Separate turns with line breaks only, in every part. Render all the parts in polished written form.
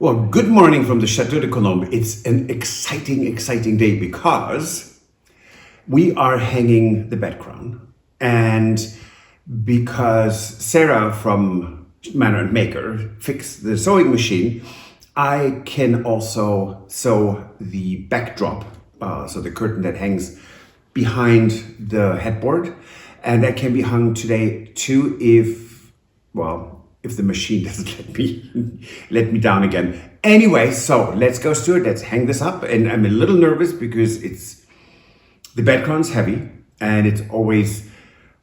Well, good morning from the Chateau de Colombe. It's an exciting day because we are hanging the bed crown. And because Sarah from Manor and Maker fixed the sewing machine, I can also sew the backdrop, so the curtain that hangs behind the headboard. And that can be hung today too if the machine doesn't let me down again. Anyway, so let's go, Stuart. Let's hang this up. And I'm a little nervous because the bed crown's heavy, and it's always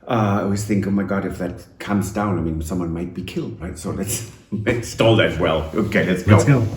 I always think, oh my God, if that comes down, I mean, someone might be killed, right? So let's install that well. Okay, let's go.
Let's go.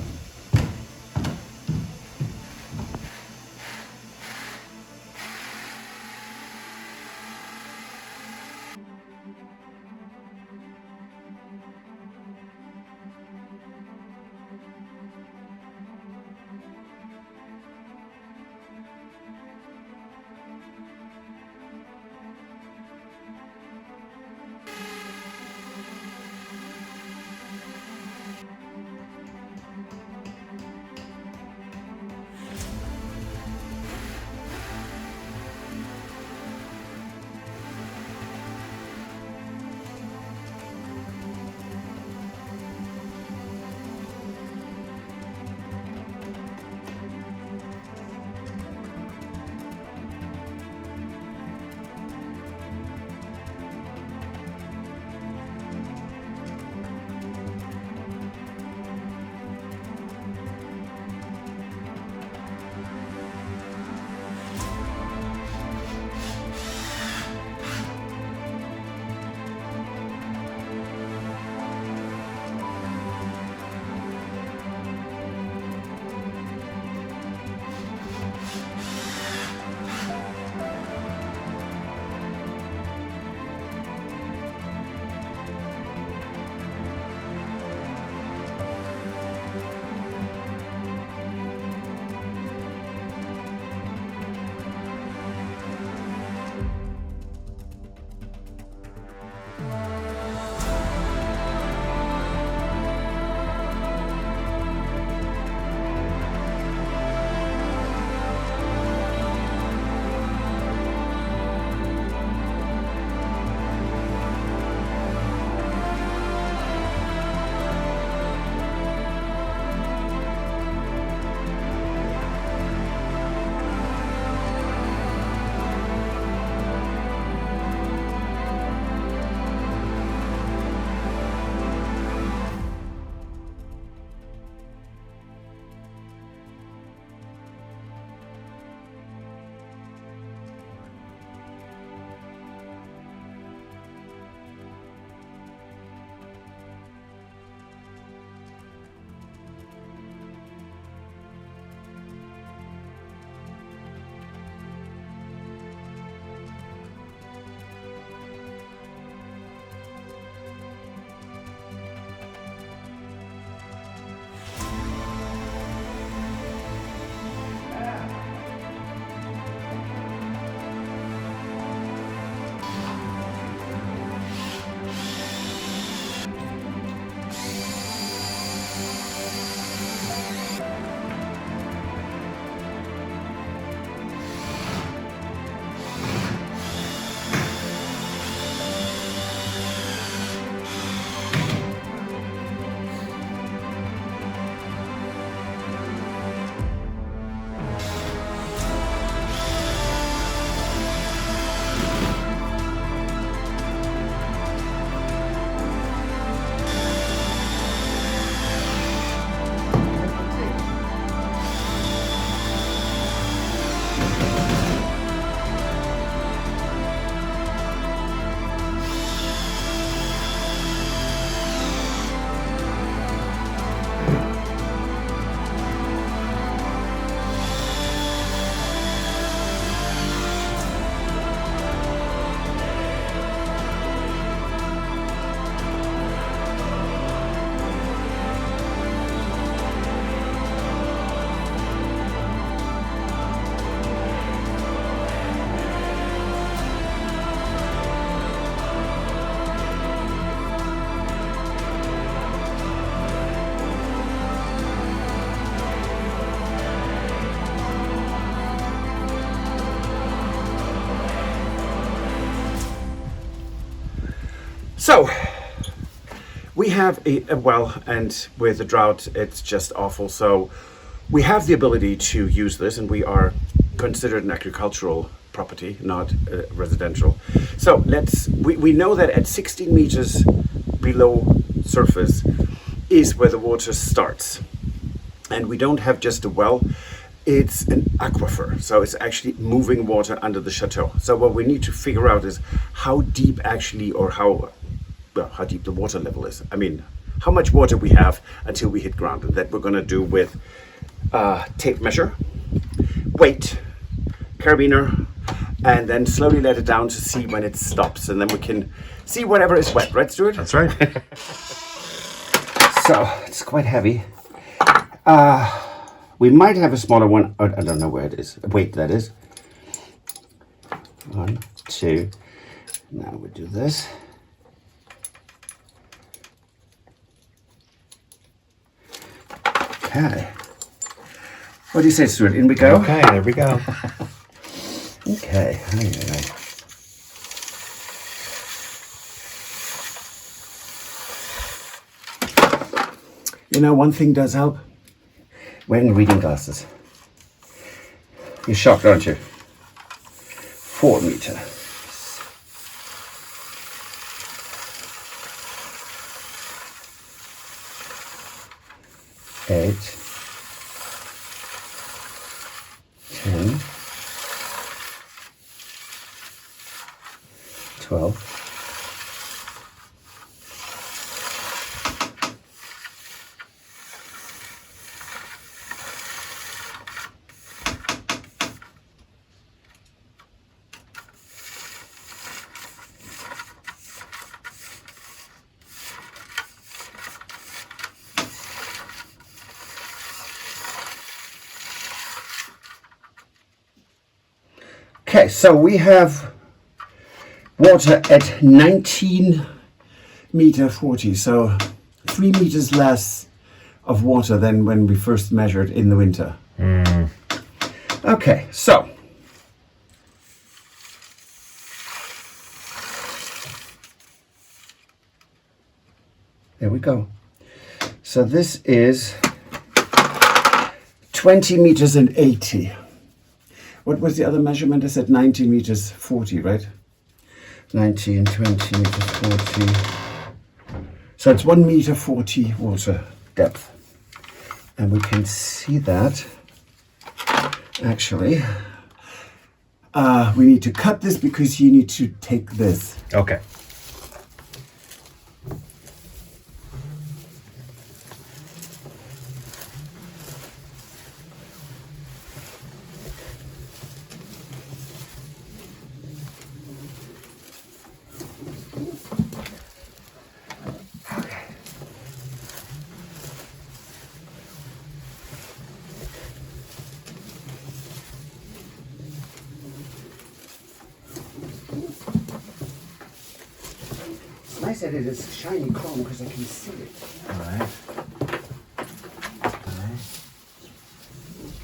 So we have a well, and with the drought, it's just awful. So we have the ability to use this, and we are considered an agricultural property, not residential. So we know that at 16 meters below surface is where the water starts. And we don't have just a well, it's an aquifer. So it's actually moving water under the chateau. So what we need to figure out is how deep actually, or how deep the water level is. I mean, how much water we have until we hit ground. And that we're gonna do with tape measure, weight, carabiner, and then slowly let it down to see when it stops. And then we can see whatever is wet, right, Stuart?
That's right.
So it's quite heavy. We might have a smaller one. I don't know where it is. Weight, that is. 1, 2. Now we do this. Okay. What do you say, Stuart? In we go?
Okay, there we go.
Okay. You know, one thing does help. Wearing reading glasses. You're shocked, aren't you? 4 meters. 8, 10, 12. Okay, so we have water at 19 meter 40, so 3 meters less of water than when we first measured in the winter. Okay, so there we go. So this is 20 meters and 80. What was the other measurement? I said 19 meters 40, right? 19, 20 meters 40. So it's 1 meter 40 water depth. And we can see that actually. We need to cut this because you need to take this.
Okay.
Nice that it is shiny chrome because I can see it.
All right.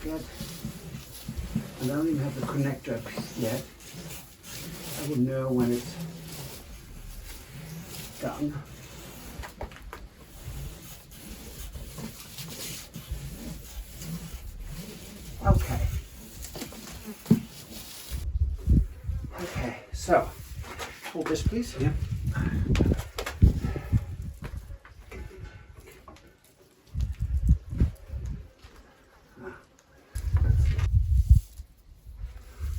Good. And I don't even have the connector up yet. I will know when it's done. Okay. Okay, so hold this, please.
Yep.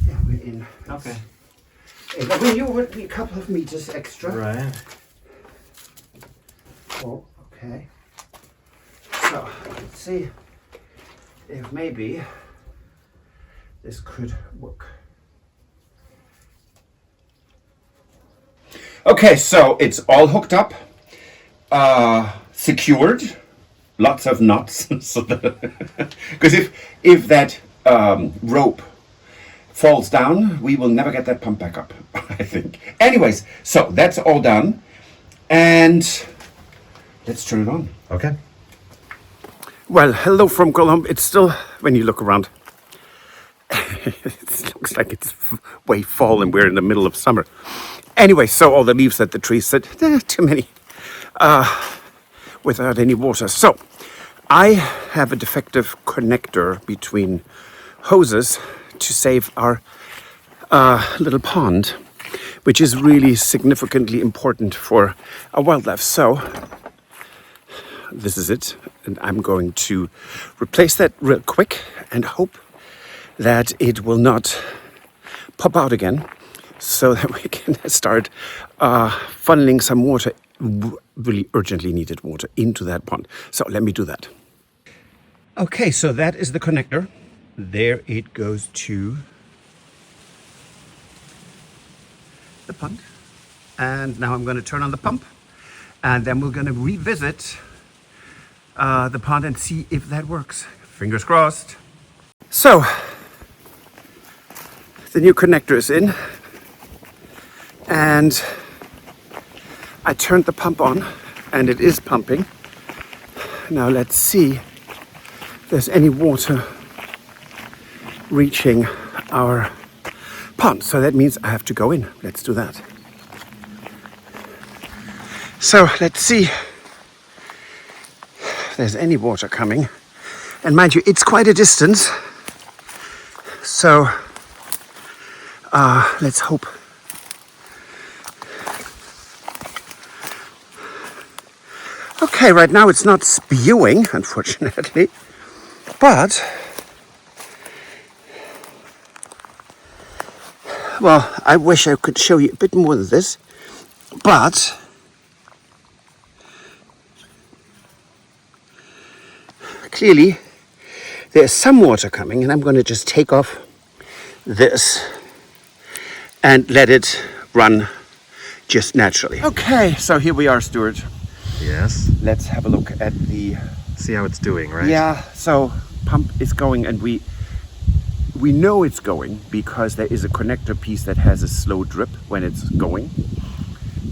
Yeah, we're in.
Okay.
But we knew it would be a couple of meters extra.
Right.
Oh, okay. So let's see if maybe this could work. Okay, so it's all hooked up, secured, lots of knots, so because if that rope falls down, we will never get that pump back up, I think. Anyways, so that's all done, and let's turn it on.
Okay.
Well, hello from Colombe. It's still, when you look around, it looks like it's way fall and we're in the middle of summer. Anyway, so all the leaves that the trees said, too many, without any water. So I have a defective connector between hoses to save our little pond, which is really significantly important for our wildlife. So this is it, and I'm going to replace that real quick and hope that it will not pop out again, so that we can start funneling some water, really urgently needed water, into that pond. So let me do that. Okay, so that is the connector. There it goes to the pond. And now I'm going to turn on the pump, and then we're going to revisit the pond and see if that works. Fingers crossed. So the new connector is in, and I turned the pump on, and it is pumping. Now let's see if there's any water reaching our pond. So that means I have to go in. Let's do that. So let's see if there's any water coming. And mind you, it's quite a distance. So let's hope. Okay, right now it's not spewing, unfortunately, but well, I wish I could show you a bit more than this, but clearly there's some water coming, and I'm going to just take off this and let it run just naturally. Okay, so here we are, Stuart.
Yes.
Let's have a look at the...
See how it's doing, right?
Yeah, so pump is going, and we know it's going because there is a connector piece that has a slow drip when it's going.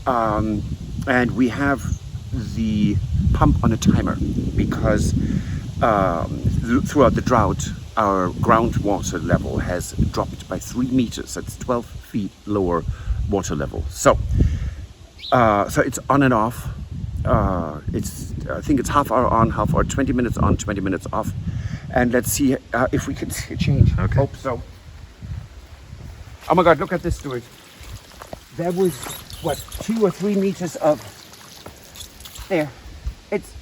And we have the pump on a timer because throughout the drought, our groundwater level has dropped by 3 meters. That's 12 feet lower water level. So it's on and off. I think it's half hour on, half hour, 20 minutes on, 20 minutes off. And let's see if we can see a change.
Okay.
Hope so. Oh my God, look at this, Stuart. There was, what, 2 or 3 meters of... There. It's...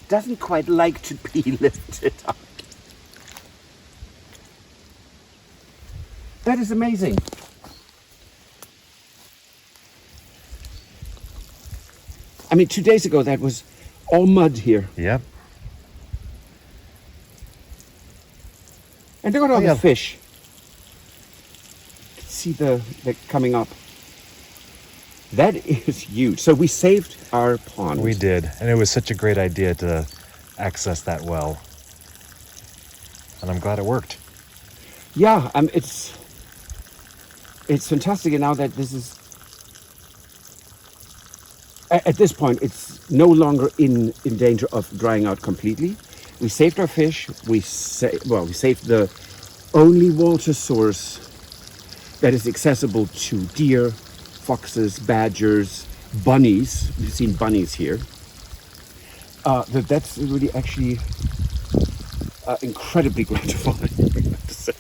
doesn't quite like to be lifted up. That is amazing. I mean, 2 days ago, that was all mud here.
Yep.
And look at all the fish. See the coming up. That is huge. So we saved our pond.
We did. And it was such a great idea to access that well. And I'm glad it worked.
Yeah, it's fantastic. And now that this is... At this point, it's no longer in danger of drying out completely. We saved our fish. We saved the only water source that is accessible to deer, foxes, badgers, bunnies. We've seen bunnies here. That's really actually incredibly gratifying, I have to say.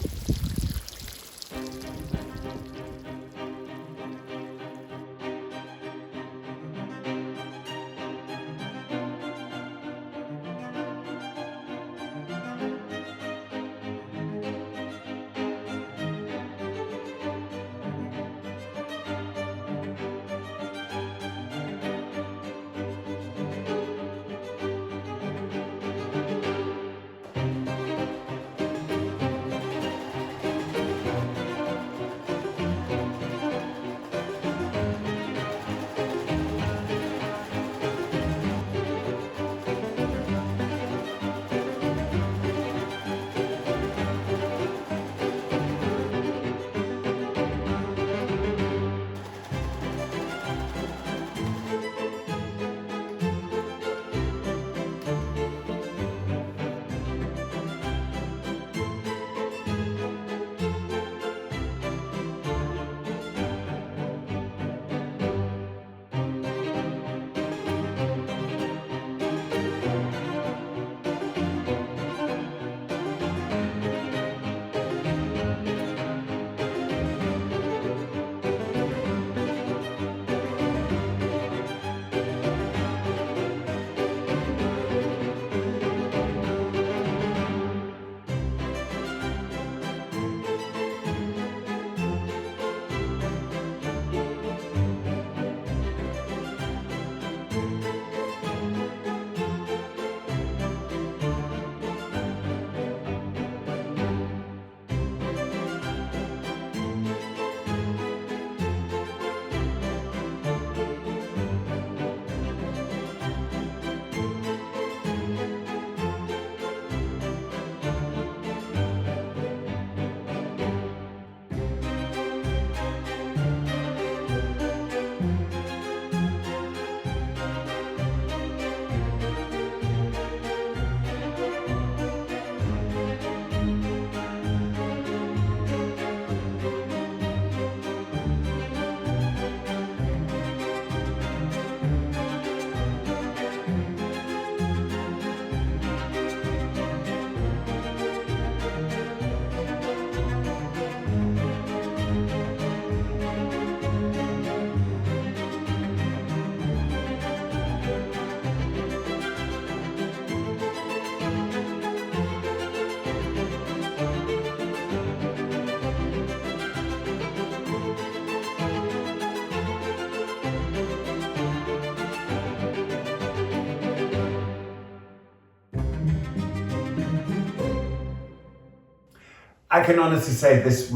I can honestly say this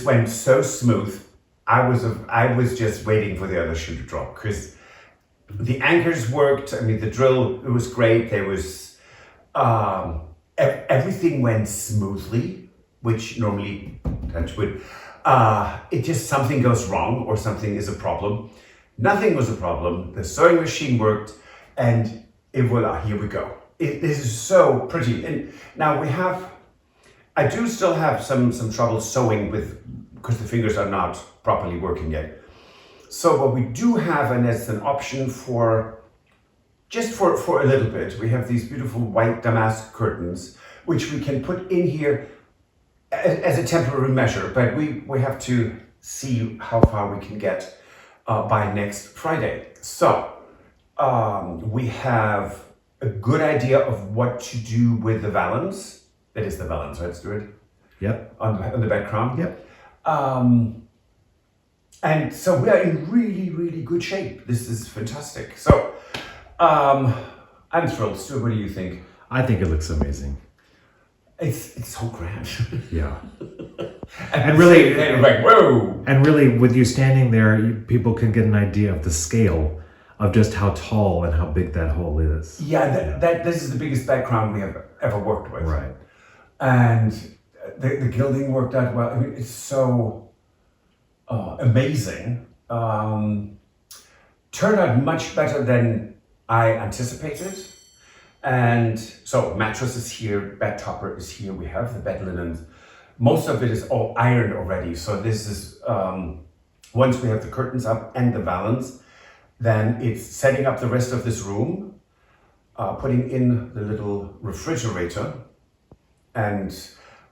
went so smooth. I was just waiting for the other shoe to drop because the anchors worked. I mean, the drill, it was great. There was everything went smoothly, which normally touch wood. It just something goes wrong or something is a problem. Nothing was a problem. The sewing machine worked, and voila, here we go. This is so pretty. And now I do still have some trouble sewing because the fingers are not properly working yet. So what we do have, and as an option for a little bit, we have these beautiful white damask curtains, which we can put in here as a temporary measure, but we have to see how far we can get by next Friday. So we have a good idea of what to do with the valance. That is the valance, right, Stuart?
Yep.
On the background.
Yep.
And so we are in really, really good shape. This is fantastic. So I'm thrilled. Stuart, what do you think?
I think it looks amazing.
It's so grand.
Yeah.
and really, like, whoa.
And really, with you standing there, people can get an idea of the scale of just how tall and how big that hole is.
Yeah, this is the biggest background we have ever worked with.
Right.
And the gilding worked out well. I mean, it's so amazing. Turned out much better than I anticipated. And so mattress is here, bed topper is here. We have the bed linens. Most of it is all ironed already. So this is, once we have the curtains up and the valance, then it's setting up the rest of this room, putting in the little refrigerator and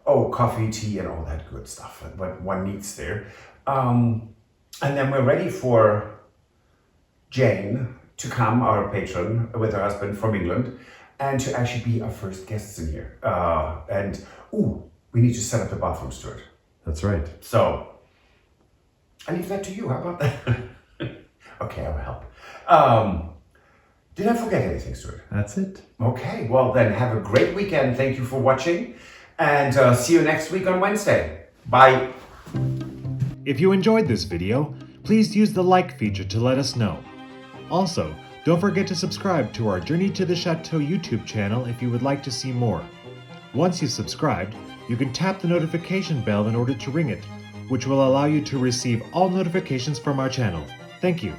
coffee, tea, and all that good stuff, what one needs there. And then we're ready for Jane to come, our patron, with her husband from England, and to actually be our first guests in here. We need to set up the bathroom, Stuart.
That's right.
So, I leave that to you. How about that? Okay, I will help. Did I forget anything, Stuart?
That's it.
Okay, well then have a great weekend. Thank you for watching, and see you next week on Wednesday. Bye.
If you enjoyed this video, please use the like feature to let us know. Also, don't forget to subscribe to our Journey to the Chateau YouTube channel if you would like to see more. Once you've subscribed, you can tap the notification bell in order to ring it, which will allow you to receive all notifications from our channel. Thank you.